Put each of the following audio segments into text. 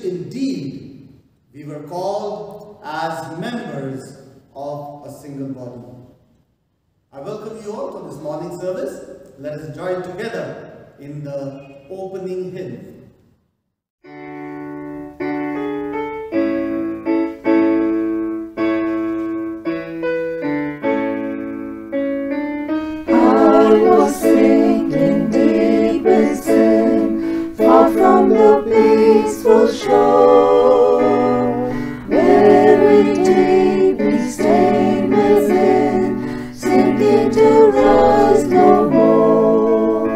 indeed we were called as members of a single body. I welcome you all to this morning service. Let us join together in the opening hymn. I was sinking deep in sin, far from the peaceful shore, very deeply stained within, sinking to rise no more.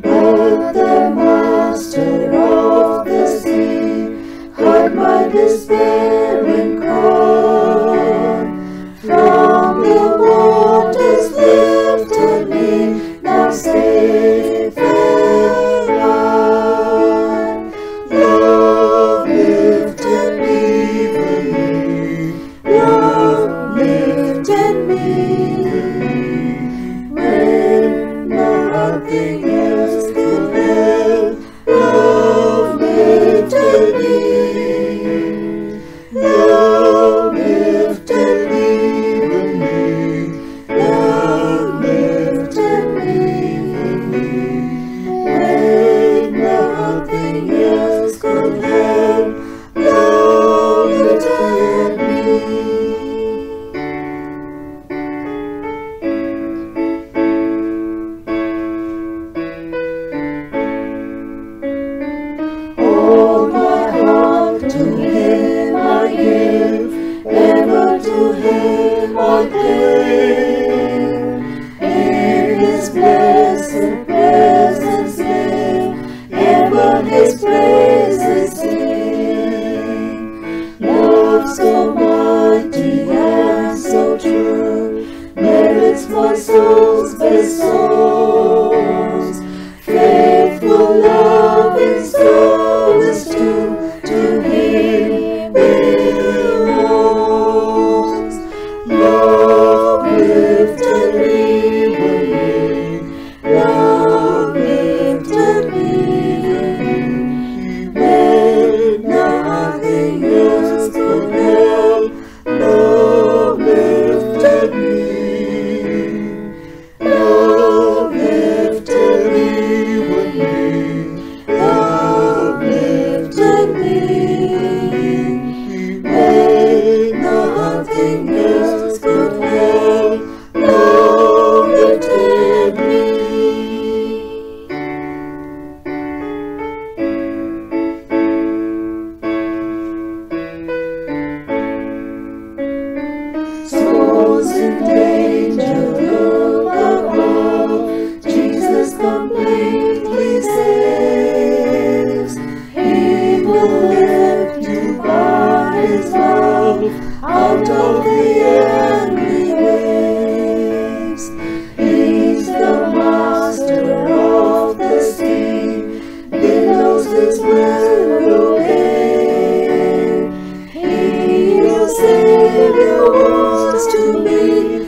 But the Master of the sea heard my despairing cry. From the waters lifted me, now safe am I. Love lifted me, love lifted me, when nothing else could help. Love lifted me, love lifted me, love lifted me, when nothing else could help. Love lifted me. All my heart to Him I give, ever to Him I claim. In His blessed presence live, ever His praises sing. Love so mighty and so true merits my soul's best songs. Faithful, loving service to Him belongs. Love lifted me, love lifted me, when nothing else could help. Love lifted me, love lifted me, love lifted me, when nothing else could help. Love lifted me. Souls in danger, look above. Jesus completely saves. He will lift you by His love out of the angry waves. He's the Master of the sea, billows His will obey. He will save your wounds to me,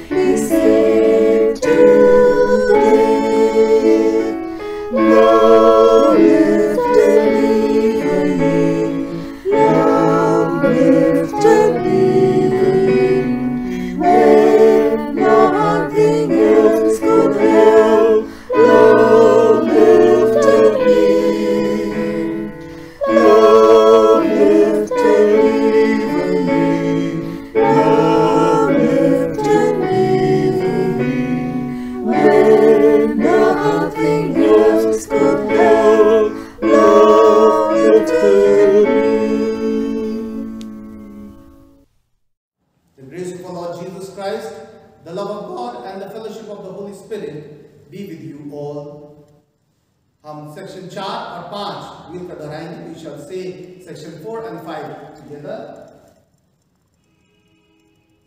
He saved today. Love lifted me, love lifted me, when nothing else could help. Love lifted me, love lifted me, love lifted me, when nothing else could help. Love lifted me. The grace of our Lord Jesus Christ, the love of God and the fellowship of the Holy Spirit be with you all. हम section 4 और 5 मिलकर दोहराएंगे. We shall say section 4 and 5 together.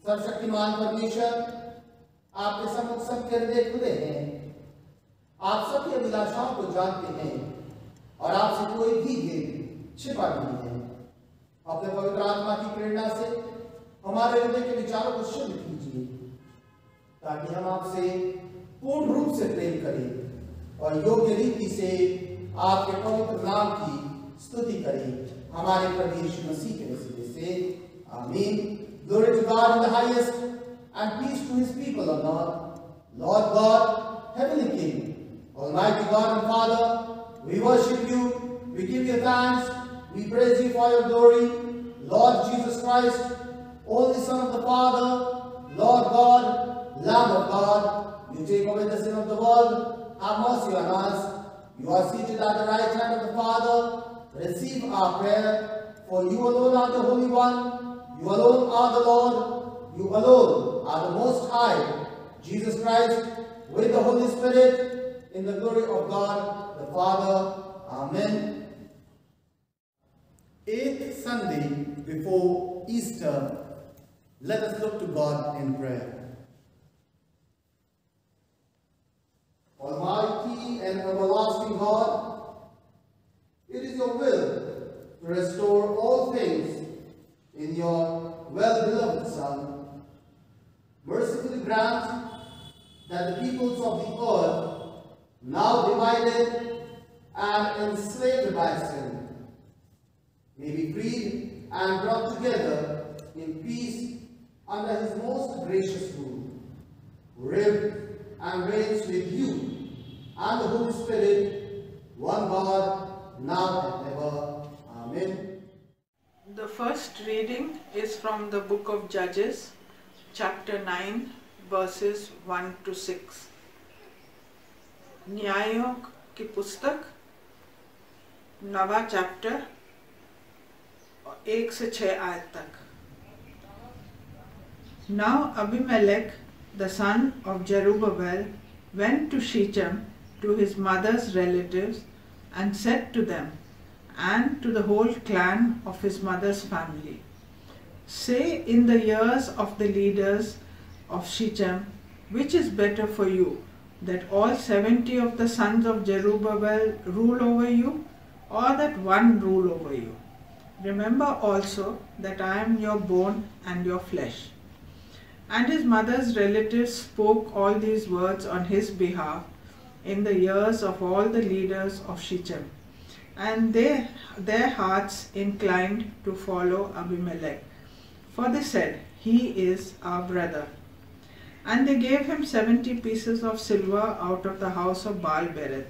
सर्वशक्तिमान परमेश्वर, आपके सम्मुख सबके हृदय खुले हैं. आप सबकी अभिलाषाओं को जानते हैं और आपसे कोई भी भेद छिपा नहीं है. अपने पवित्र आत्मा की प्रेरणा से हमारे हृदय के विचारों को शुद्ध कीजिए, ताकि हम आपसे पूर्ण रूप से प्रेम करें और योग्य रीति से आपके पवित्र नाम की स्तुति करें. हमारे प्रभु यीशु मसीह के वसीले से आमीन। Glory to God in the highest and peace to his people on earth. Lord God, heavenly King, Almighty God and Father, we worship you, we give you thanks, we praise you for your glory. Lord Jesus Christ, only Son of the Father, Lord God, Lamb of God, you take away the sin of the world, have mercy on us. You are seated at the right hand of the Father. Receive our prayer, for you alone are the Holy One, you alone are the Lord, you alone are the Most High, Jesus Christ, with the Holy Spirit, in the glory of God the Father. Amen. 8th Sunday before Easter, let us look to God in prayer. Almighty and everlasting God, it is your will to restore all things in your well-beloved Son. Mercifully grant that the peoples of the earth, now divided and enslaved by sin, may be freed and brought together in peace under his most gracious rule, who lives and reigns with you and the Holy Spirit, one God, now and ever. Amen. The first reading is from the book of Judges, chapter 9, verses 1 to 6. न्यायों की पुस्तक 9वां chapter 1 से 6 आयत तक. Now Abimelech, the son of Jerubbaal, went to Shechem to his mother's relatives and said to them and to the whole clan of his mother's family, say in the ears of the leaders of Shechem, which is better for you, that all 70 of the sons of Jerubbaal rule over you, or that one rule over you? Remember also that I am your bone and your flesh. And his mother's relatives spoke all these words on his behalf in the ears of all the leaders of Shechem, and their hearts inclined to follow Abimelech, for they said, he is our brother. And they gave him 70 pieces of silver out of the house of Baal-berith,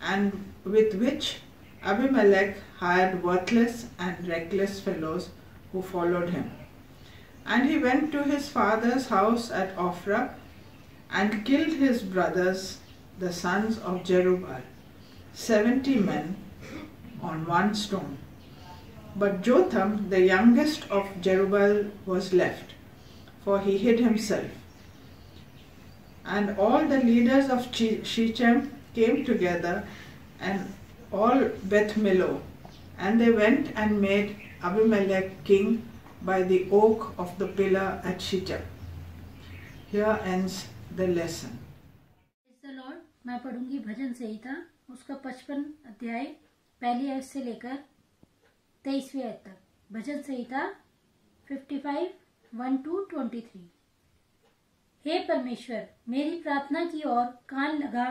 and with which Abimelech hired worthless and reckless fellows who followed him. And he went to his father's house at Ophrah and killed his brothers, the sons of Jerubbaal, 70 men on one stone. But Jotham, the youngest of Jerubbaal, was left, for he hid himself. And all the leaders of Shechem came together, and all Beth Millo, and they went and made Abimelech king by the oak of the pillar at Shechem. Here ends the lesson. Praise the Lord. मैं पढ़ूंगी भजन संहिता उसका 55 अध्याय पहली आयत से लेकर 23वीं आयत तक. भजन संहिता 55:1-23. हे परमेश्वर, मेरी प्रार्थना की ओर कान लगा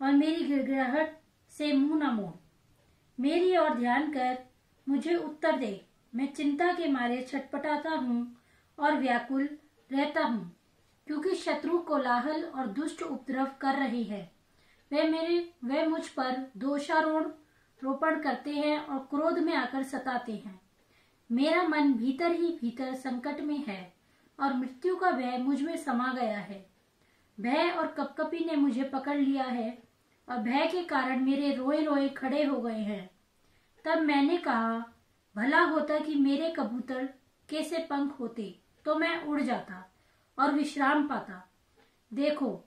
और मेरी गिड़गिड़ाहट से मुंह न मोड़. मेरी ओर ध्यान कर मुझे उत्तर दे. मैं चिंता के मारे छटपटाता हूँ और व्याकुल रहता हूँ, क्योंकि शत्रु कोलाहल और दुष्ट उपद्रव कर रही है. वे मुझ पर दोषारोपण करते हैं और क्रोध में आकर सताते हैं. मेरा मन भीतर ही भीतर संकट में है और मृत्यु का भय मुझ में समा गया है. भय और कपकपी ने मुझे पकड़ लिया है और भय के कारण मेरे रोए रोए खड़े हो गए हैं. तब मैंने कहा, भला होता कि मेरे कबूतर के से पंख होते तो मैं उड़ जाता और विश्राम पाता. देखो,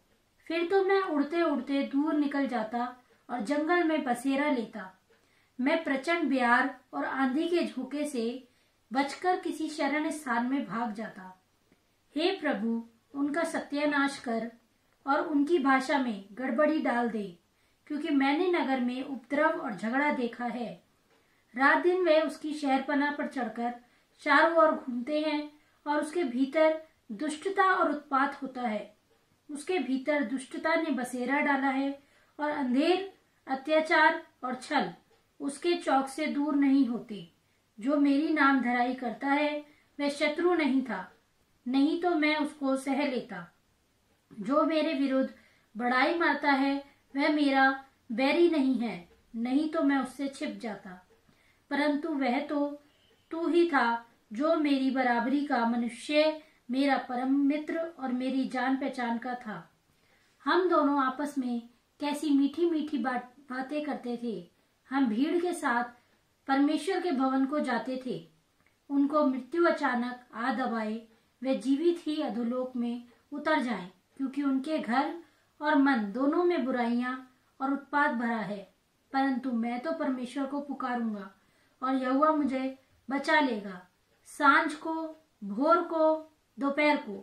फिर तो मैं उड़ते उड़ते दूर निकल जाता और जंगल में बसेरा लेता. मैं प्रचंड ब्यार और आंधी के झोंके से बचकर किसी शरण स्थान में भाग जाता. हे प्रभु, उनका सत्यानाश कर और उनकी भाषा में गड़बड़ी डाल दे, क्योंकि मैंने नगर में उपद्रव और झगड़ा देखा है. रात दिन वे उसकी शहरपनाह पर चढ़कर चारों ओर घूमते हैं और उसके भीतर दुष्टता और उत्पात होता है. उसके भीतर दुष्टता ने बसेरा डाला है और अंधेर, अत्याचार और छल. उसके चौक से दूर नहीं होते। जो मेरी नाम धराई करता है वह शत्रु नहीं था, नहीं तो मैं उसको सह लेता। जो मेरे विरुद्ध बड़ाई मारता है वह मेरा बैरी नहीं है, नहीं तो मैं उससे छिप जाता। परंतु वह तो तू ही था जो मेरी बराबरी का मनुष्य, मेरा परम मित्र और मेरी जान पहचान का था। हम दोनों आपस में कैसी मीठी मीठी बातें करते थे। हम भीड़ के साथ परमेश्वर के भवन को जाते थे। उनको मृत्यु अचानक आ दबाए, वे जीवित ही अधोलोक में उतर जाएं, क्योंकि उनके घर और मन दोनों में बुराइयां और उत्पात भरा है। परंतु मैं तो परमेश्वर को पुकारूंगा और यहोवा मुझे बचा लेगा। सांझ को, भोर को, दोपहर को,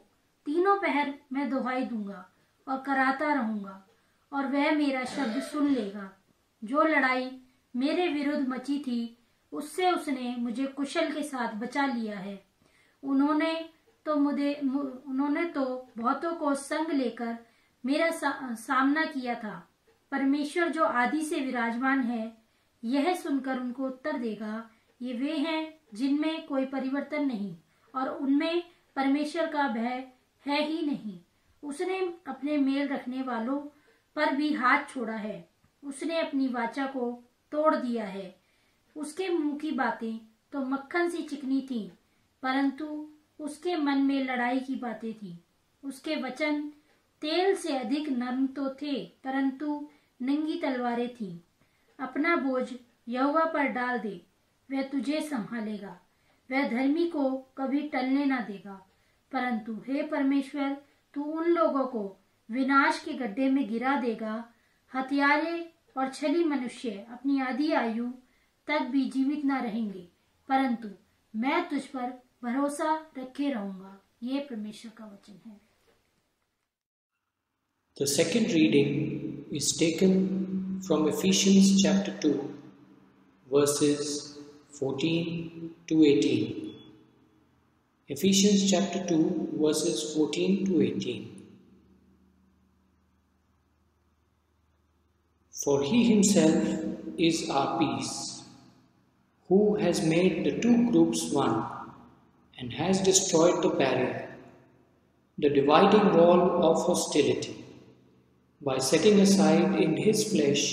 तीनों पहर मैं दुहाई दूंगा और कराता रहूंगा, और वह मेरा शब्द सुन लेगा। जो लड़ाई मेरे विरुद्ध मची थी उससे उसने मुझे कुशल के साथ बचा लिया है। उन्होंने तो बहुतों को संग लेकर मेरा सामना किया था। परमेश्वर जो आदि से विराजमान है, यह सुनकर उनको उत्तर देगा, ये वे हैं जिनमें कोई परिवर्तन नहीं और उनमें परमेश्वर का भय है ही नहीं। उसने अपने मेल रखने वालों पर भी हाथ छोड़ा है। उसने अपनी वाचा को तोड़ दिया है। उसके मुंह की बातें तो मक्खन सी चिकनी थीं, परंतु उसके मन में लड़ाई की बातें थीं। उसके वचन तेल से अधिक नर्म तो थे, परंतु नंगी तलवारें थीं। अपना बोझ यहोवा पर डाल दे, वह तुझे संभालेगा। वह धर्मी को कभी टलने न देगा। परंतु हे परमेश्वर, तू उन लोगों को विनाश के गड्ढे में गिरा देगा। हत्यारे और छली मनुष्य अपनी आधी आयु तक भी जीवित न रहेंगे, परंतु मैं तुझ पर भरोसा रखे रहूंगा। ये परमेश्वर का वचन है। The second reading is taken from Ephesians chapter 2, verses 14 to 18. Ephesians chapter 2, verses 14 to 18. For he himself is our peace, who has made the two groups one, and has destroyed the barrier, the dividing wall of hostility, by setting aside in his flesh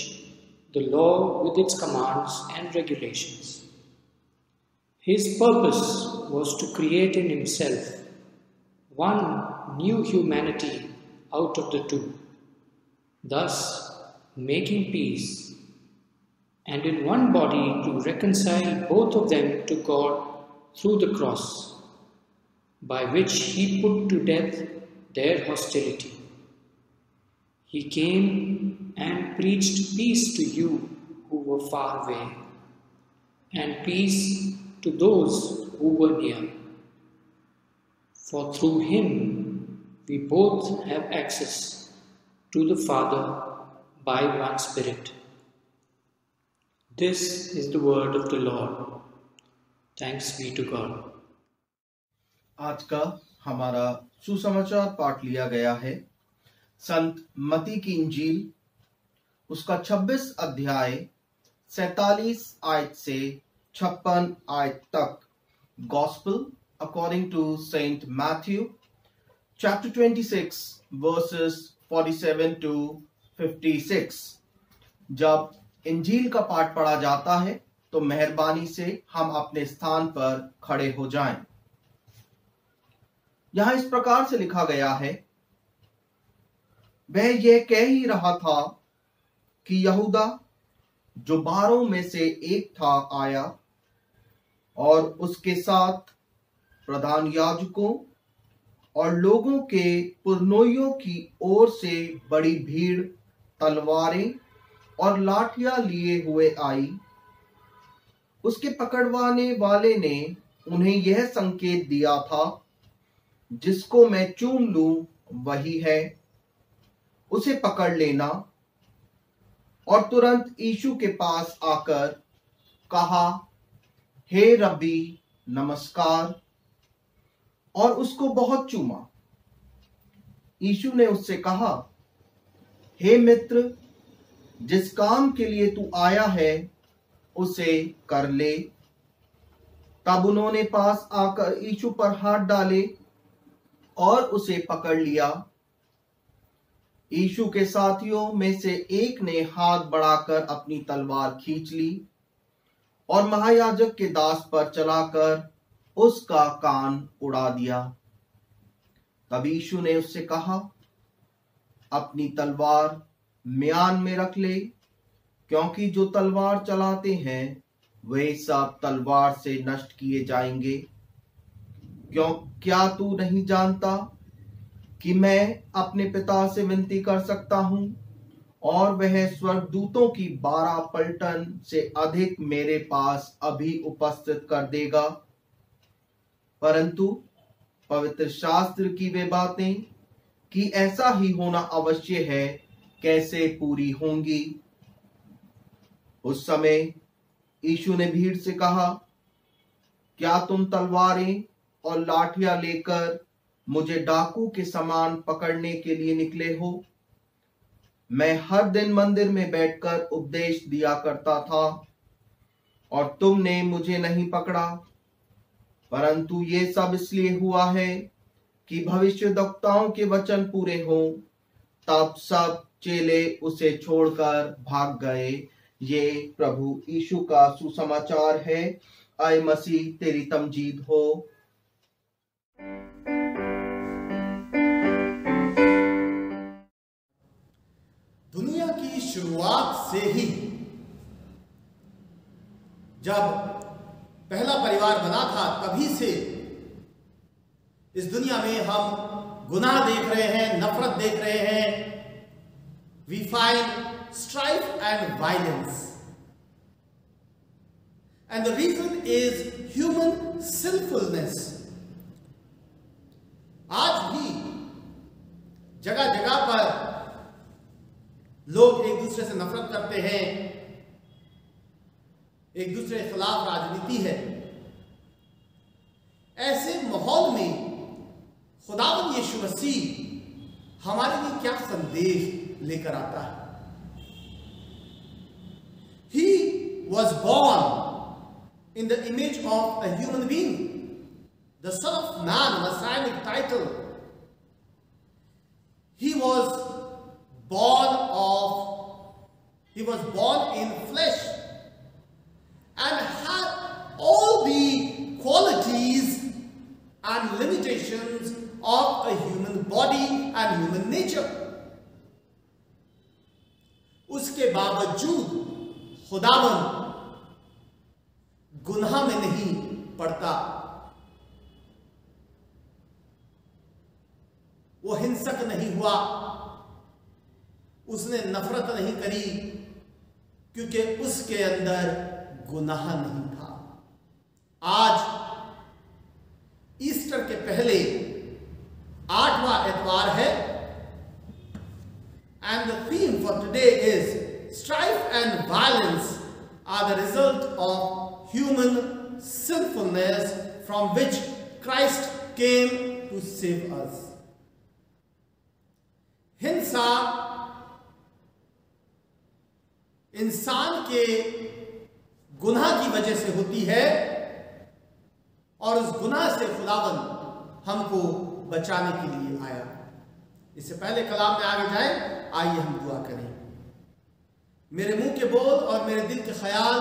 the law with its commands and regulations. His purpose was to create in himself one new humanity out of the two, thus making peace, and in one body to reconcile both of them to God through the cross, by which he put to death their hostility. He came and preached peace to you who were far away, and peace to those who were near. For through him we both have access to the Father by one Spirit. This is the word of the Lord. Thanks be to God. आज का हमारा सुसमाचार पाठ लिया गया है संत मती की इंजील, उसका 26 अध्याय 47 आयत से 56 आयत तक। Gospel according to saint Matthew chapter 26 verses 47 to 56। जब इंजील का पाठ पढ़ा जाता है तो मेहरबानी से हम अपने स्थान पर खड़े हो जाएं। यहां इस प्रकार से लिखा गया है, वह यह कह ही रहा था कि यहूदा जो 12 में से एक था आया, और उसके साथ प्रधान याजकों और लोगों के पुरनोइयों की ओर से बड़ी भीड़ तलवारें और लाठियां लिए हुए आई। उसके पकड़वाने वाले ने उन्हें यह संकेत दिया था, जिसको मैं चूम लूं वही है, उसे पकड़ लेना। और तुरंत यीशु के पास आकर कहा, हे रब्बी नमस्कार, और उसको बहुत चूमा। यीशु ने उससे कहा, हे मित्र, जिस काम के लिए तू आया है उसे कर ले। तब उन्होंने पास आकर यीशु पर हाथ डाले और उसे पकड़ लिया। यीशु के साथियों में से एक ने हाथ बढ़ाकर अपनी तलवार खींच ली और महायाजक के दास पर चलाकर उसका कान उड़ा दिया। तब यीशु ने उससे कहा, अपनी तलवार म्यान में रख ले, क्योंकि जो तलवार चलाते हैं वे सब तलवार से नष्ट किए जाएंगे। क्या तू नहीं जानता कि मैं अपने पिता से विनती कर सकता हूं और वह स्वर्गदूतों की 12 पलटन से अधिक मेरे पास अभी उपस्थित कर देगा? परंतु पवित्र शास्त्र की वे बातें कि ऐसा ही होना अवश्य है कैसे पूरी होंगी? उस समय यीशु ने भीड़ से कहा, क्या तुम तलवारें और लाठियां लेकर मुझे डाकू के समान पकड़ने के लिए निकले हो? मैं हर दिन मंदिर में बैठकर उपदेश दिया करता था और तुमने मुझे नहीं पकड़ा, परंतु ये सब इसलिए हुआ है कि भविष्यद्वक्ताओं के वचन पूरे हों। तब सब चेले उसे छोड़कर भाग गए। ये प्रभु यीशु का सुसमाचार है। आए मसीह तेरी तमजीद हो। दुनिया की शुरुआत से ही जब पहला परिवार बना था, तभी से इस दुनिया में हम गुनाह देख रहे हैं, नफरत देख रहे हैं। We find strife and violence. And the reason is human sinfulness. आज भी जगह जगह पर लोग एक दूसरे से नफरत करते हैं, एक दूसरे के खिलाफ राजनीति है। ऐसे माहौल में खुदावंद यीशु मसीह हमारे लिए क्या संदेश लेकर आता है? He was born in the image of a human being, the Son of Man, messianic title. He was born in flesh and had all the qualities and limitations of a human body and human nature. उसके बावजूद खुदावंद गुनाह में नहीं पड़ता। वो हिंसक नहीं हुआ, उसने नफरत नहीं करी, क्योंकि उसके अंदर गुनाह नहीं था। आज ईस्टर के पहले 8वां एतवार है, and the theme for today is strife and violence are the result of human sinfulness from which Christ came to save us. हिंसा इंसान के गुनाह की वजह से होती है और उस गुनाह से खुदावंद हमको बचाने के लिए आया। इससे पहले कलाम में आगे जाए, आइए हम दुआ करें। मेरे मुंह के बोल और मेरे दिल के ख्याल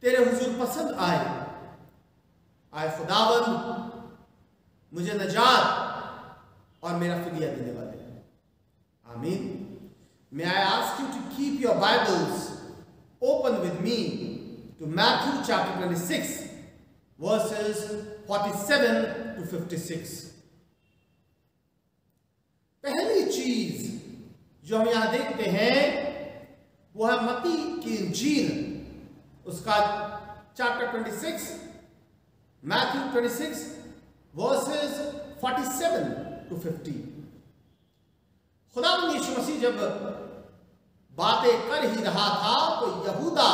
तेरे हुजूर पसंद आए खुदावंद मुझे नजात और मेरा फिदिया देने वाले। आमीन। May I ask you to keep your Bibles open with me to Matthew chapter 26 verses 47 to 56। पहली चीज जो हम यहां देखते हैं वो है मत्ती की इंजील, उसका चैप्टर 26, मैथ्यू 26 वर्सेस 47 to 50। खुदावंद यीशु मसीह जब बातें कर ही रहा था तो यहूदा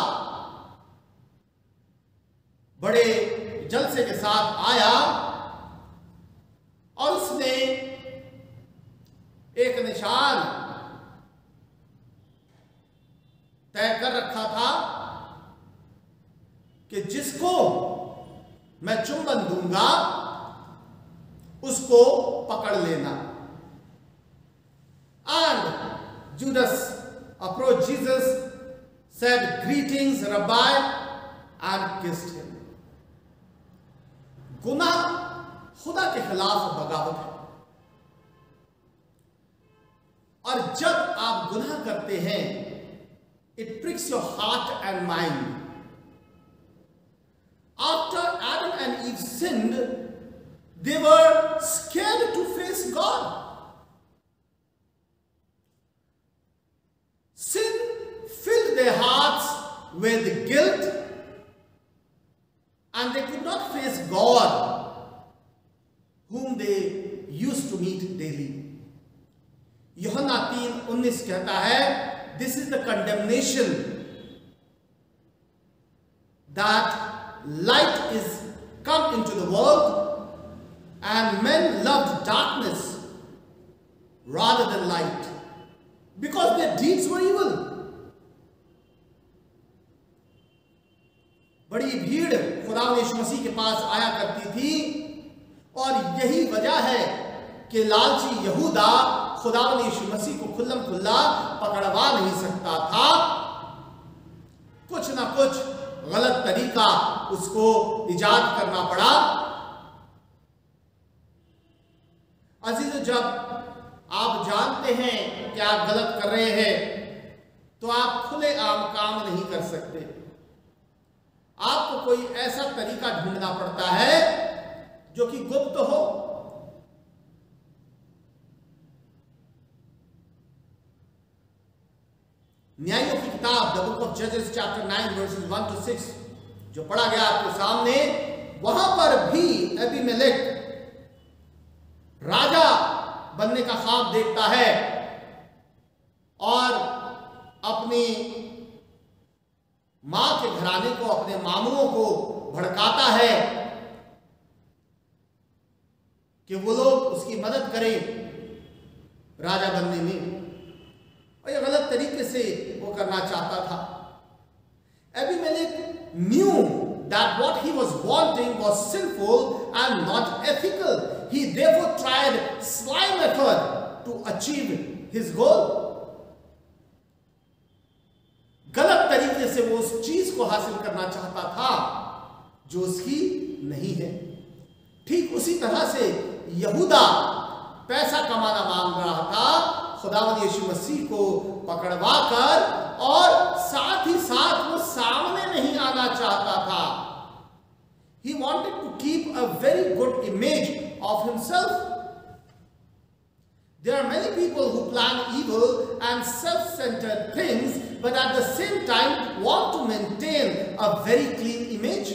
बड़े जलसे के साथ आया और उसने एक निशान तय कर रखा था मैं चुंबन दूंगा, उसको पकड़ लेना। And Judas approached Jesus, said, "Greetings, Rabbi," and kissed him. गुनाह खुदा के खिलाफ बगावत है, और जब आप गुनाह करते हैं, it pricks your heart and mind. After Adam and Eve sinned, they were scared to face God. Sin filled their hearts with guilt, and they could not face God, whom they used to meet daily. यूहन्ना 3:19 कहता है, this is the condemnation, that light is come into the world, and men loved darkness rather than light, because their deeds were evil. बड़ी भीड़ खुदावंद यीशु मसीह के पास आया करती थी, और यही वजह है कि लालची यहूदा खुदावंद यीशु मसीह को खुल्लम खुल्ला पकड़वा नहीं सकता था। कुछ ना कुछ गलत तरीका उसको इजाद करना पड़ा। अजीजों, जब आप जानते हैं कि आप गलत कर रहे हैं, तो आप खुलेआम काम नहीं कर सकते। आपको कोई ऐसा तरीका ढूंढना पड़ता है जो कि गुप्त हो। न्यायों की किताब द बुक ऑफ जजेस चैप्टर 9 वर्सेस 1 to 6 जो पढ़ा गया आपके सामने, वहां पर भी अबीमेलेक राजा बनने का ख्वाब देखता है और अपनी मां के घराने को, अपने मामुओं को भड़काता है कि वो लोग उसकी मदद करें राजा बनने में, और ये गलत तरीके से वो करना चाहता था। Abimelech knew that what he was wanting was sinful and not ethical. He therefore tried sly method to achieve his goal. गलत तरीके से वो उस चीज को हासिल करना चाहता था जो उसकी नहीं है। ठीक उसी तरह से यहूदा पैसा कमाना मांग रहा था खुदावंद यीशु मसीह को पकड़वा कर, और साथ ही साथ वो सामने नहीं आना चाहता था। He wanted to keep a very good image of himself. There are many people who plan evil and self-centered things, but at the same time want to maintain a very clean image.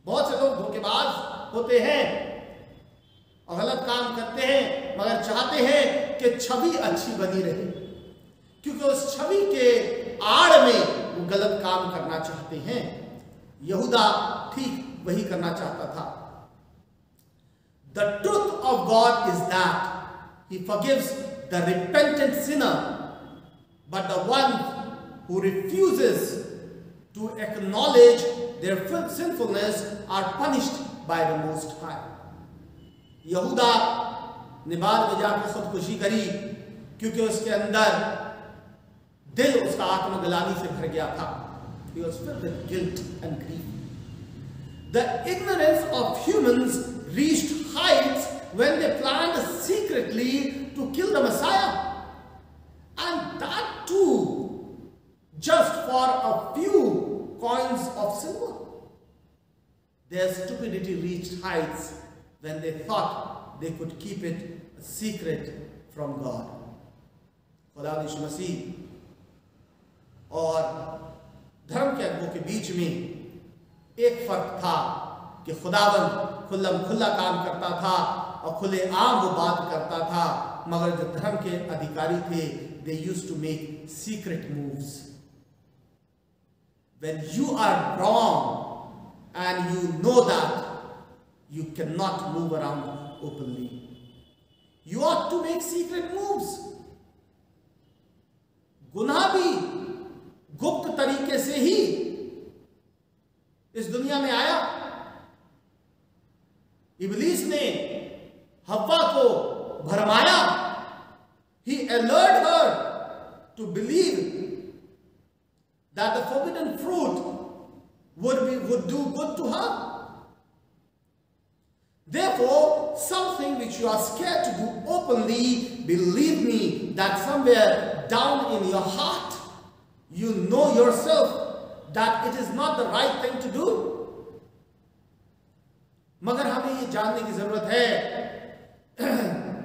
बहुत से लोग धोखेबाज होते हैं और गलत काम करते हैं, मगर चाहते हैं कि छवि अच्छी बनी रहे, क्योंकि उस छवि के आड़ में वो गलत काम करना चाहते हैं। यहूदा ठीक वही करना चाहता था। The truth of God is that He forgives the repentant sinner, but the one who refuses to acknowledge their sinfulness are punished by the Most High. यहूदा ने बाद में जाकर खुदकुशी करी, क्योंकि उसके अंदर दिल उसका आत्मग्लानि से भर गया था। He was filled with guilt and grief. The ignorance of humans reached heights when they planned secretly to kill the Messiah, and that too just for a few coins of silver. Their stupidity reached heights when they thought they could keep it a secret from God. खुदा यीशु मसीह और धर्म के अगुवों के बीच में एक फर्क था कि खुदावंद खुल्लम खुल्ला काम करता था और खुले आम वो बात करता था, मगर जो धर्म के अधिकारी थे, they used to make secret moves. When you are wrong and you know that, you cannot move around openly. You ought to make secret moves. गुनाह भी गुप्त तरीके से ही इस दुनिया में आया, इब्लीस ने हव्वा को भरमाया. He allured her to believe that the forbidden fruit would do good to her. Therefore, something which you are scared to do openly, believe me that somewhere down in your heart, you know yourself that it is not the right thing to do. मगर हमें ये जानने की जरूरत है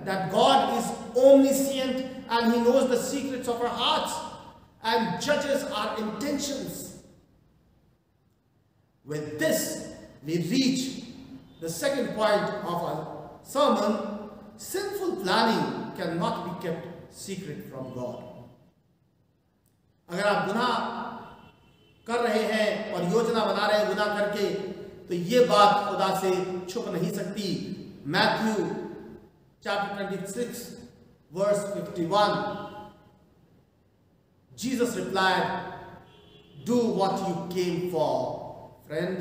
that God is omniscient and He knows the secrets of our hearts and judges our intentions. With this, we reach the second point of our sermon. Sinful planning cannot be kept secret from God. अगर आप गुनाह कर रहे हैं और योजना बना रहे हैं गुनाह करके, तो ये बात खुदा से छुप नहीं सकती. Matthew chapter 26 verse 51, Jesus replied, do what you came for, friend.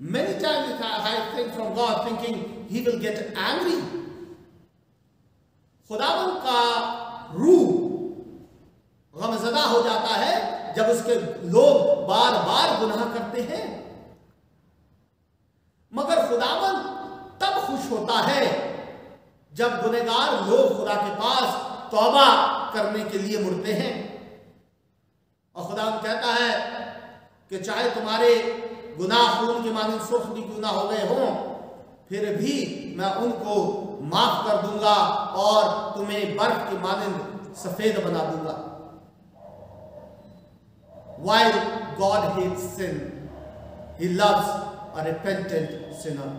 Many times we hide things from God thinking He will get angry. खुदावंद का रूह गमज़दा हो जाता है जब उसके लोग बार बार गुनाह करते हैं. मगर खुदावंद तब खुश होता है जब गुनहगार लोग खुदा के पास तौबा करने के लिए मुड़ते हैं. और खुदा कहता है कि चाहे तुम्हारे गुनाह खून के मानिंद सुर्ख भी क्यों ना हो गए हों, फिर भी मैं उनको माफ कर दूंगा और तुम्हें बर्फ के मानिंद सफेद बना दूंगा. While God hates sin, He loves a repentant sinner.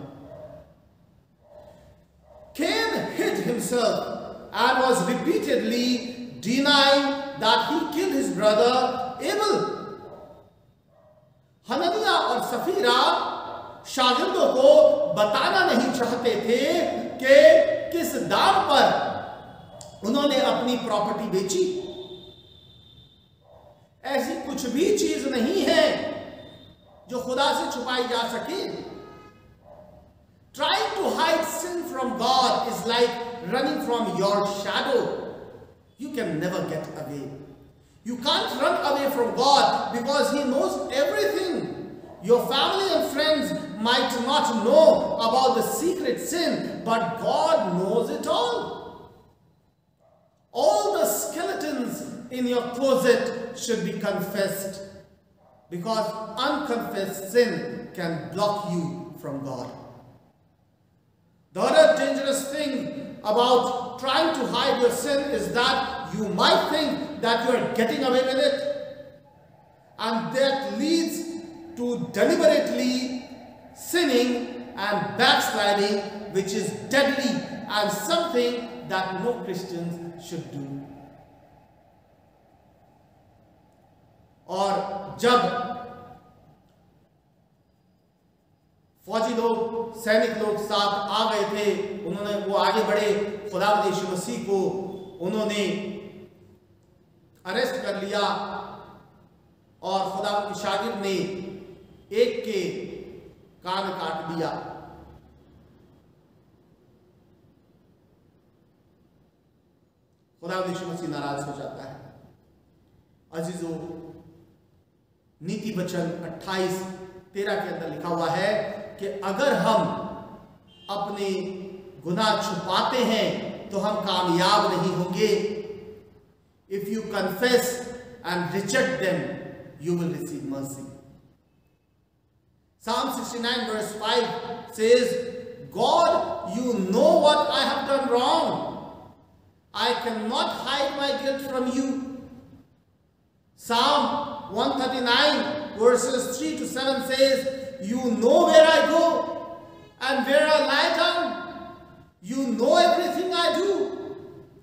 Cain hid himself and was repeatedly denying that he killed his brother Abel. Hananiah और सफीरा शागिर्दों को बताना नहीं चाहते थे कि किस दाम पर उन्होंने अपनी प्रॉपर्टी बेची. ऐसी कुछ भी चीज नहीं है जो खुदा से छुपाई जा सके. Trying to hide sin from God is like running from your shadow. You can never get away. You can't run away from God because He knows everything. Your family and friends might not know about the secret sin, but God knows it all. All the skeletons in your closet should be confessed, because unconfessed sin can block you from God. The other dangerous thing about trying to hide your sin is that you might think that you are getting away with it, and that leads to deliberately sinning and backsliding, which is deadly and something that no Christians should do. और जब फौजी लोग, सैनिक लोग साथ आ गए थे, वो आगे बढ़े, खुदावंद यीशु मसीह को उन्होंने अरेस्ट कर लिया और खुदावंद के शागिर्द ने एक के कान काट दिया. खुदावंद यीशु मसीह नाराज हो जाता है. अजीजों, नीति वचन 28:13 के अंदर लिखा हुआ है कि अगर हम अपने गुनाह छुपाते हैं तो हम कामयाब नहीं होंगे. If you confess and reject them, you will receive mercy. Psalm 69 verse 5 says, God, you know what I have done wrong. I cannot hide my guilt from you. Psalm 139 verses 3-7 says, you know where I go and where I lie down. You know everything I do.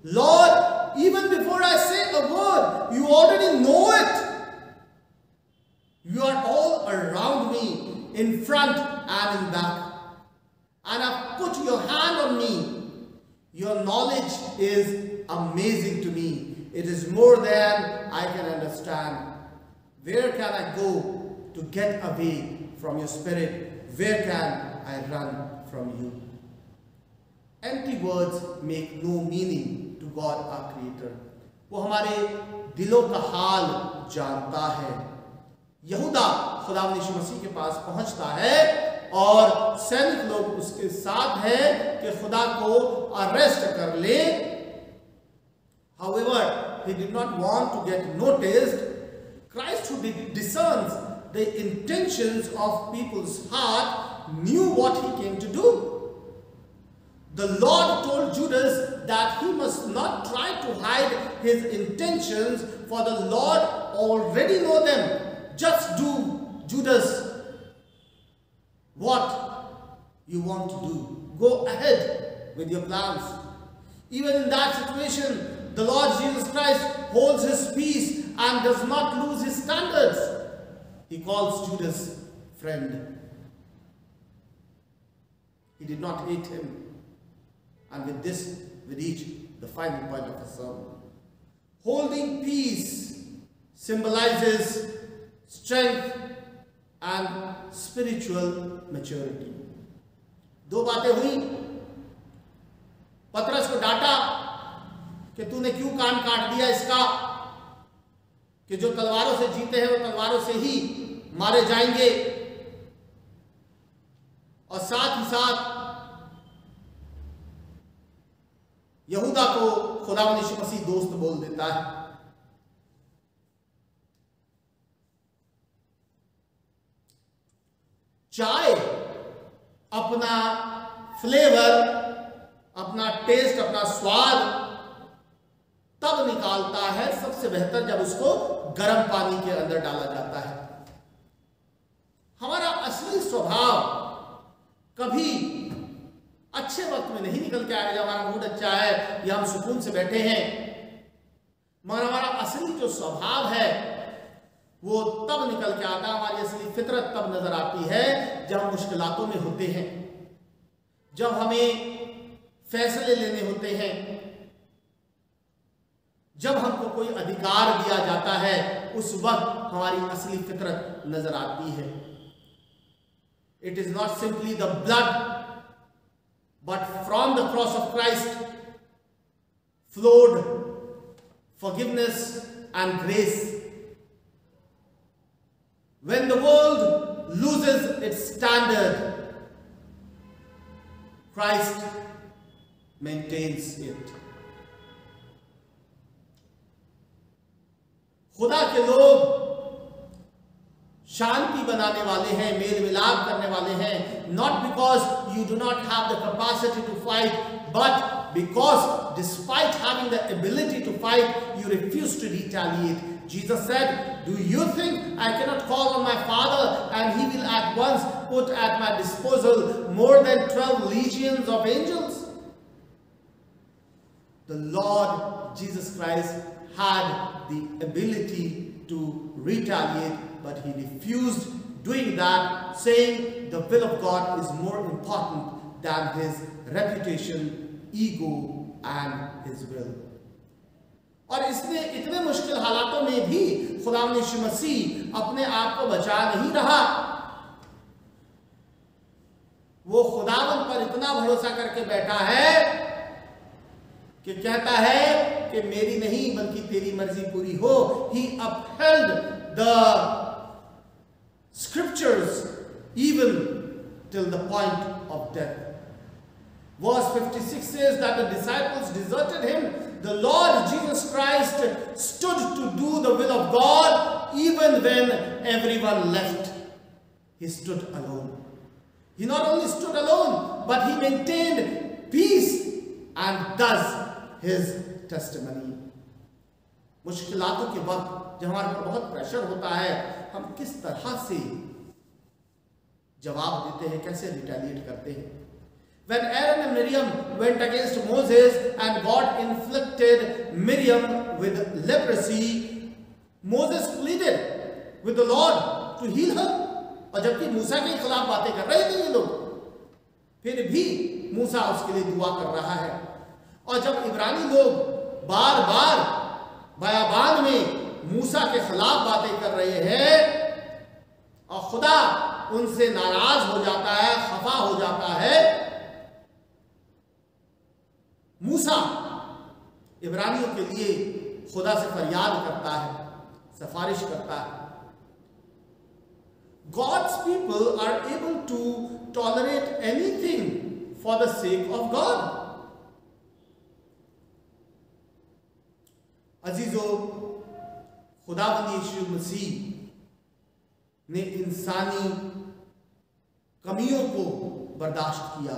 Lord, even before I say a word, you already know it. You are all around me, in front and in back. And I've put your hand on me. Your knowledge is amazing to me. It is more than I can understand. Where can I go to get away from your spirit. Where can I run from you? Empty words make no meaning to God our Creator. वो हमारे दिलों का हाल जानता है। यहूदा खुदावंद यीशु मसीह के पास पहुंचता है और सैनिक लोग उसके साथ हैं कि खुदा को अरेस्ट कर ले। However, he did not want to get noticed. Christ, who discerns the intentions of people's heart, knew what he came to do. The Lord told Judas that he must not try to hide his intentions, for the Lord already knows them. Just do, Judas, what you want to do. Go ahead with your plans. Even in that situation, the Lord Jesus Christ holds his peace and does not lose his standards. He calls Judas friend. He did not hate him. And with this, we reach the final point of the sermon. Holding peace symbolizes strength and spiritual maturity. दो बातें हुई। पतरस को डांटा कि तूने क्यों कान काट दिया इसका, कि जो तलवारों से जीते हैं वो तलवारों से ही मारे जाएंगे। और साथ ही साथ यहूदा को खुदावंद यीशु मसीह दोस्त बोल देता है। चाय अपना फ्लेवर, अपना टेस्ट, अपना स्वाद तब निकालता है सबसे बेहतर जब उसको गर्म पानी के अंदर डाला जाता है। हमारा असली स्वभाव कभी अच्छे वक्त में नहीं निकल के आएगा जब हमारा मूड अच्छा है या हम सुकून से बैठे हैं, मगर हमारा असली जो स्वभाव है वो तब निकल के आता है। हमारी असली फितरत तब नजर आती है जब हम मुश्किलातों में होते हैं, जब हमें फैसले लेने होते हैं, जब हमको कोई अधिकार दिया जाता है, उस वक्त हमारी असली फितरत नजर आती है। It is not simply the blood, but from the cross of Christ flowed forgiveness and grace. When the world loses its standard, Christ maintains it. खुदा के लोग शांति बनाने वाले हैं, मेल मिलाप करने वाले हैं, not because you do not have the capacity to fight, but because despite having the ability to fight, you refuse to retaliate. Jesus said, do you think I cannot call on my Father and he will at once put at my disposal more than 12 legions of angels? The Lord Jesus Christ had the ability to retaliate, but he refused doing that, saying the will of God is more important than his reputation, ego and his will. और इसने इतने मुश्किल हालातों में भी खुदावंद यीशु मसीह अपने आप को बचा नहीं रहा। वो खुदावंद पर इतना भरोसा करके बैठा है कि कहता है कि मेरी नहीं बल्कि तेरी मर्जी पूरी हो। He upheld the scriptures even till the point of death. Verse 56 says that the disciples deserted him. The Lord Jesus Christ stood to do the will of God even when everyone left. He stood alone. He not only stood alone, but he maintained peace and thus his testimony. मुश्किलातों के वक्त जब हमारे पर बहुत pressure होता है, हम किस तरह से जवाब देते हैं, कैसे रिटेलिएट करते हैं। When Aaron and Miriam went against Moses and God inflicted Miriam with leprosy, Moses pleaded with the Lord to heal her. और जबकि मूसा के खिलाफ बातें कर रहे थे ये लोग, फिर भी मूसा उसके लिए दुआ कर रहा है। और जब इब्रानी लोग बार बार बयाबान में मूसा के खिलाफ बातें कर रहे हैं, और खुदा उनसे नाराज हो जाता है, खफा हो जाता है। मूसा इब्रानियों के लिए खुदा से फरियाद करता है, सिफारिश करता है। God's people are able to tolerate anything for the sake of God. अजीजों, खुदावंद यीशु मसीह ने इंसानी कमियों को बर्दाश्त किया।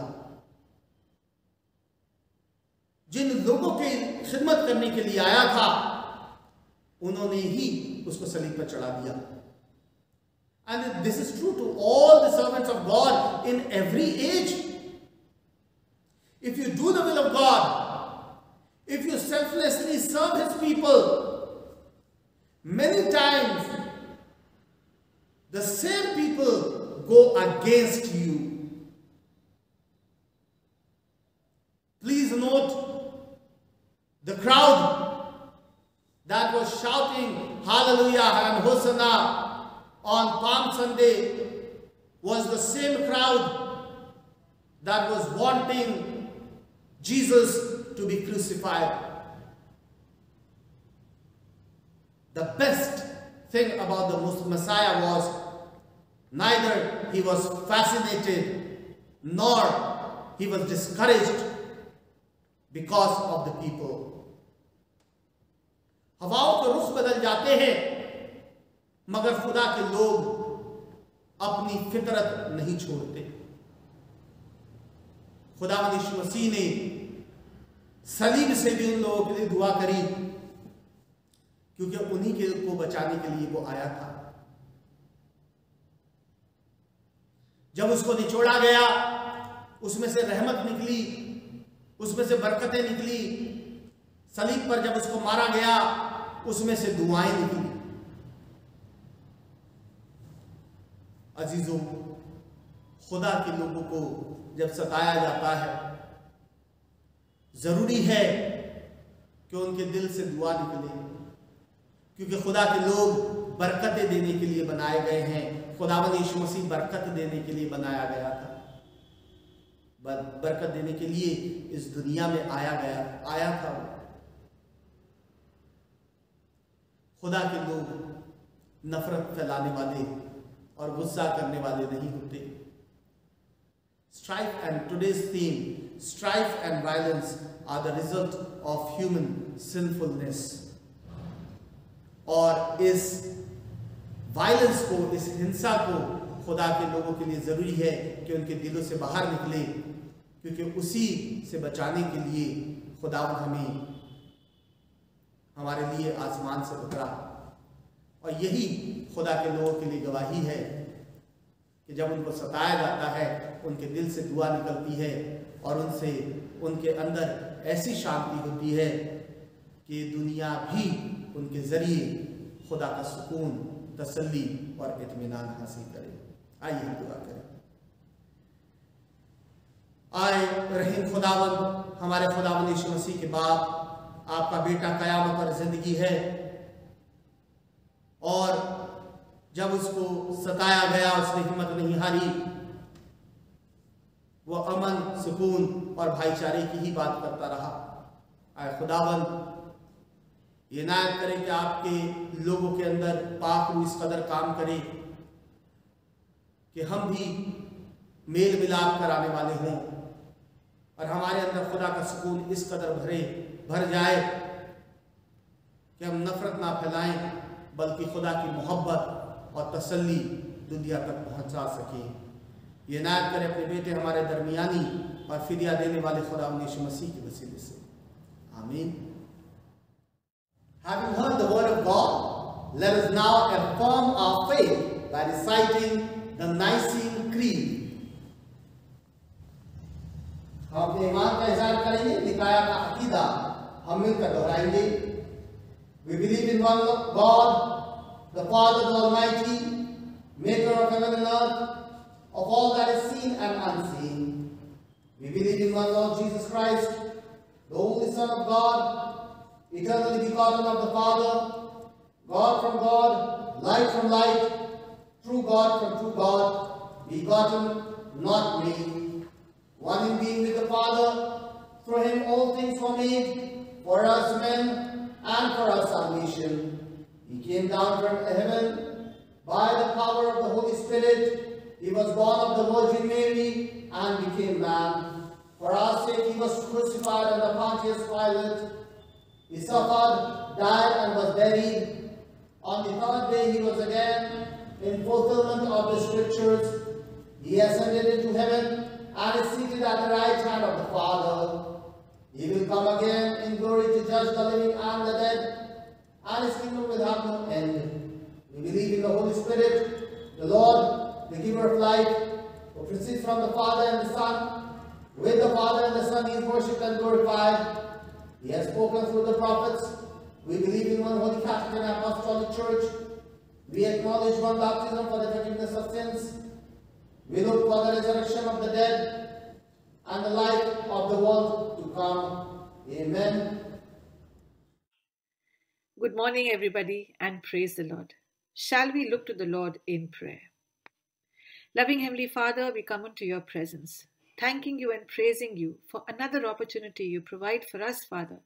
जिन लोगों की खिदमत करने के लिए आया था, उन्होंने ही उसको सलीब पर चढ़ा दिया। And this is true to all the servants of God in every age. If you do the will of God, if you selflessly serve His people, many times the same people go against you. Please note, the crowd that was shouting Hallelujah and Hosanna on Palm Sunday was the same crowd that was wanting Jesus to be crucified. The best thing about the Messiah was neither he was fascinated nor he was discouraged because of the people. हवाओं के रुख बदल जाते हैं, मगर खुदा के लोग अपनी फितरत नहीं छोड़ते। खुदावंद यीशु मसीह ने सलीब से भी उन लोगों के लिए दुआ करी, क्योंकि उन्हीं के को बचाने के लिए वो आया था। जब उसको निचोड़ा गया, उसमें से रहमत निकली, उसमें से बरकतें निकली। सलीब पर जब उसको मारा गया, उसमें से दुआएं निकली। अजीजों, खुदा के लोगों को जब सताया जाता है, जरूरी है कि उनके दिल से दुआ निकले, क्योंकि खुदा के लोग बरकतें देने के लिए बनाए गए हैं। खुदावंद यीशु मसीह बरकत देने के लिए बनाया गया था, बरकत देने के लिए इस दुनिया में आया था। खुदा के लोग नफरत फैलाने वाले और गुस्सा करने वाले नहीं होते। Strife and today's theme, strife and violence are the result of human sinfulness. और इस वायलेंस को, इस हिंसा को खुदा के लोगों के लिए जरूरी है कि उनके दिलों से बाहर निकले, क्योंकि उसी से बचाने के लिए खुदावंद हमें हमारे लिए आसमान से उतरा। और यही खुदा के लोगों के लिए गवाही है कि जब उनको सताया जाता है, उनके दिल से दुआ निकलती है और उनसे उनके अंदर ऐसी शांति होती है कि दुनिया भी उनके जरिए खुदा का सुकून, तसल्ली और इत्मीनान हासिल करे। आइए हम दुआ करें। आए रहीम खुदावंद, हमारे खुदावंद यीशु मसीह के बाप, आपका बेटा कयामत पर जिंदगी है, और जब उसको सताया गया उसने हिम्मत नहीं हारी। वो अमन, सुकून और भाईचारे की ही बात करता रहा। आए खुदावंद, ये इनायत करें कि आपके लोगों के अंदर पाक रूह इस कदर काम करे कि हम भी मेल मिलाप कराने वाले हों और हमारे अंदर खुदा का सुकून इस कदर भर जाए कि हम नफरत ना फैलाएं, बल्कि खुदा की मोहब्बत और तसल्ली दुनिया तक पहुंचा सकें। ये इनायत करें अपने बेटे हमारे दरमियानी और फिदिया देने वाले खुदावंद यीशु मसीह के वसीले से, आमीन। Having heard the word of God, let us now affirm our faith by reciting the Nicene Creed. हम अपने ईमान का इज़हार करेंगे, निकाया का अकीदा हम मिलकर दोहराएंगे। We believe in one God, the Father, the Almighty, Maker of heaven and earth, of all that is seen and unseen. We believe in one Lord Jesus Christ, the only Son of God, eternally begotten of the Father, God from God, light from light, true God from true God, begotten, not made, one in being with the Father. Through him all things were made, for us men and for our salvation. He came down from heaven by the power of the Holy Spirit. He was born of the Virgin Mary and became man. For our sake he was crucified under Pontius Pilate. He suffered, died, and was buried. On the third day he was again, in fulfillment of the Scriptures. He ascended into heaven and is seated at the right hand of the Father. He will come again in glory to judge the living and the dead, and his kingdom will have no end. We believe in the Holy Spirit, the Lord, the giver of life, who proceeds from the Father and the Son. With the Father and the Son he is worshipped and glorified. He has spoken through the prophets. We believe in one holy Catholic and Apostolic Church. We acknowledge one baptism for the forgiveness of sins. We look for the resurrection of the dead and the life of the world to come. Amen. Good morning, everybody, and praise the Lord. Shall we look to the Lord in prayer? Loving Heavenly Father, we come into your presence, thanking you and praising you for another opportunity you provide for us, Father,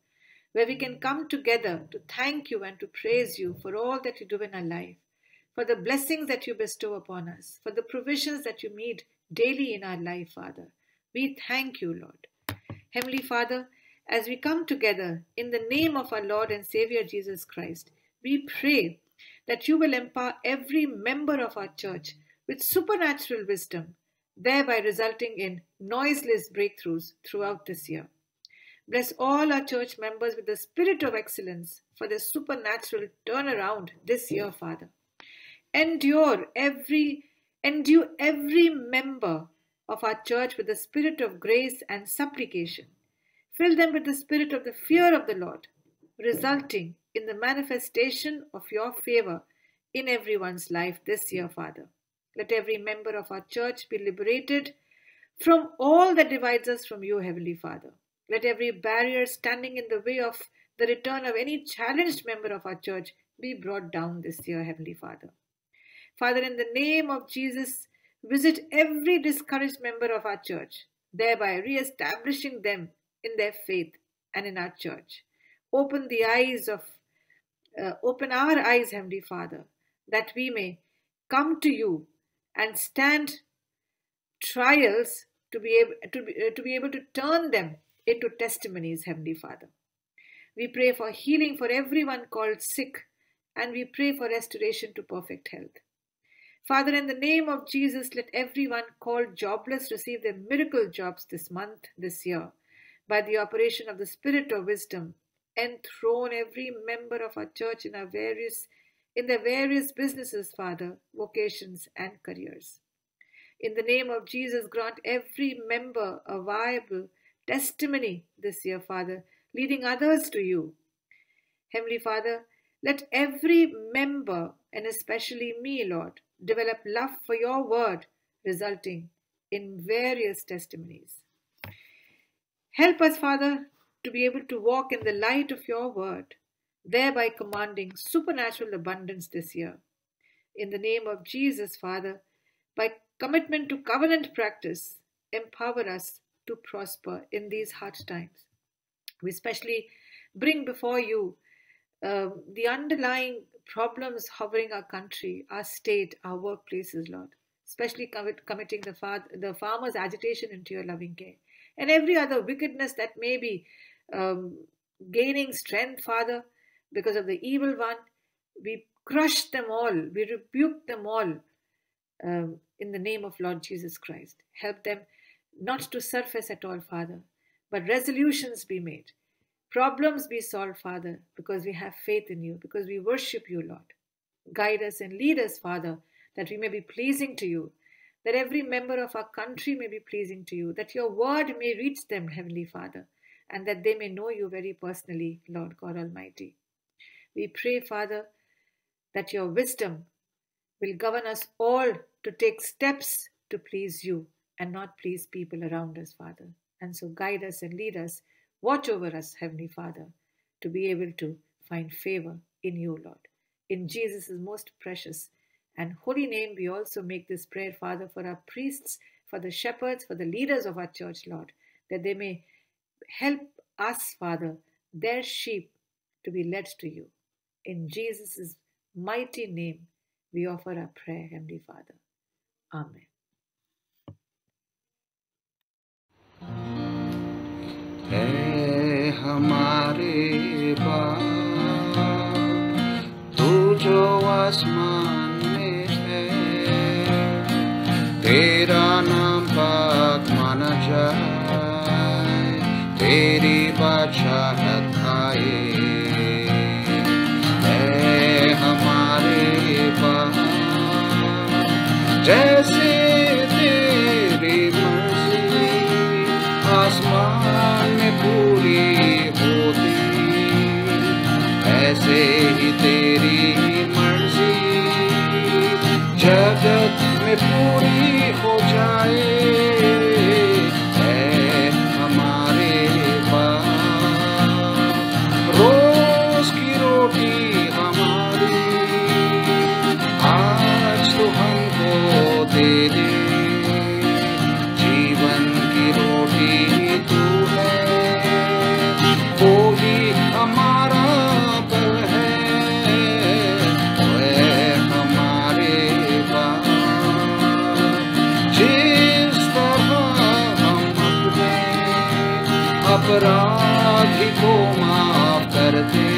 where we can come together to thank you and to praise you for all that you do in our life, for the blessings that you bestow upon us, for the provisions that you meet daily in our life, Father. We thank you, Lord. Heavenly Father, as we come together in the name of our Lord and Savior Jesus Christ, we pray that you will empower every member of our church with supernatural wisdom, thereby resulting in noiseless breakthroughs throughout this year. Bless all our church members with the spirit of excellence for the supernatural turnaround this year, Father. Endue every member of our church with the spirit of grace and supplication. Fill them with the spirit of the fear of the Lord, resulting in the manifestation of your favor in everyone's life this year, Father. Let every member of our church be liberated from all that divides us from you, Heavenly Father. Let every barrier standing in the way of the return of any challenged member of our church be brought down this year, Heavenly Father. Father, in the name of Jesus, visit every discouraged member of our church, thereby re-establishing them in their faith and in our church. Open our eyes, Heavenly Father, that we may come to you and stand trials to be able to turn them into testimonies, Heavenly Father. We pray for healing for everyone called sick, and we pray for restoration to perfect health. Father, in the name of Jesus, let everyone called jobless receive their miracle jobs this month, this year, by the operation of the Spirit of wisdom. Enthrone every member of our church in their various businesses, Father, vocations and careers. In the name of Jesus, grant every member a viable testimony this year, Father, leading others to you. Heavenly Father, let every member, and especially me, Lord, develop love for your word, resulting in various testimonies. Help us, Father, to be able to walk in the light of your word, thereby commanding supernatural abundance this year. In the name of Jesus, Father, by commitment to covenant practice, empower us to prosper in these hard times. We especially bring before you the underlying problems hovering our country, our state, our workplaces, Lord, especially committing the farmers' agitation into your loving care, and every other wickedness that may be gaining strength, Father, because of the evil one. We crush them all, we rebuke them all in the name of Lord Jesus Christ. Help them not to surface at all, Father, but resolutions be made. Problems be solved, Father, because we have faith in you, because we worship you, Lord. Guide us and lead us, Father, that we may be pleasing to you, that every member of our country may be pleasing to you, that your word may reach them, Heavenly Father, and that they may know you very personally, Lord God Almighty. We pray, Father, that your wisdom will govern us all to take steps to please you and not please people around us, Father. And so guide us and lead us. Watch over us, Heavenly Father, to be able to find favor in you, Lord. In Jesus' most precious and holy name, we also make this prayer, Father, for our priests, for the shepherds, for the leaders of our church, Lord, that they may help us, Father, their sheep, to be led to you. In Jesus' mighty name, we offer our prayer, Heavenly Father. Amen. है हमारे बाप तू जो आसमान में है, तेरा नाम पाक माना जाए, तेरी बादशाहत आए। है हमारे बाप जैसे तेरी मर्जी आसमान में पूरी होती, ऐसे ही तेरी मर्जी जगत में पूरी हो जाए। है हमारे बाप रोज की रोटी हमारी आज तो हमको दे दे, जीवन की रोटी तू है, वो ही हमारा बल है। वह हमारे बाप जिस तरह हम अपने अपराधी को माफ करते,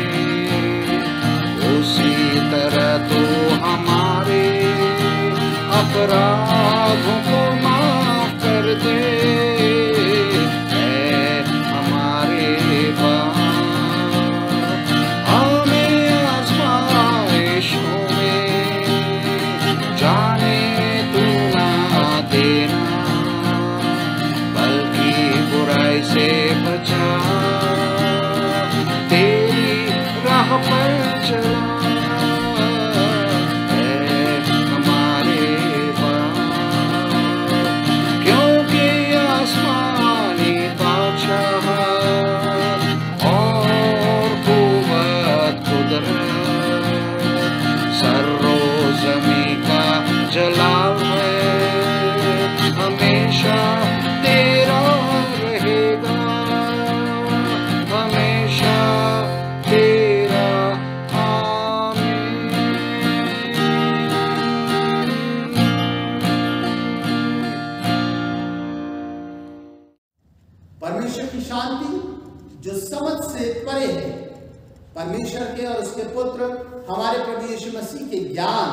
उसी तरह तो हमारे अपराधों को माफ कर दे। है हमारे बाप हमें आज़माइशों में जाने तू ना देना, बल्कि बुराई से बचा, तेरी राह पर चला। जलाव है हमेशा तेरा रहेगा, हमेशा तेरा। आमीन। परमेश्वर की शांति जो समझ से परे है, परमेश्वर के और उसके पुत्र हमारे प्रभु यीशु मसीह के ज्ञान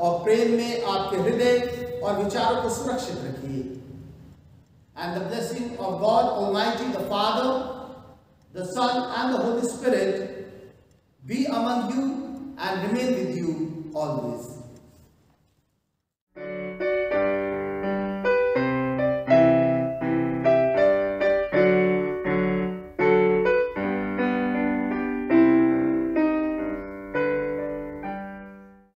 और प्रेम में आपके हृदय और विचारों को सुरक्षित रखिए। And the blessing of God Almighty, the Father, the Son, and the Holy Spirit be among you and remain with you always.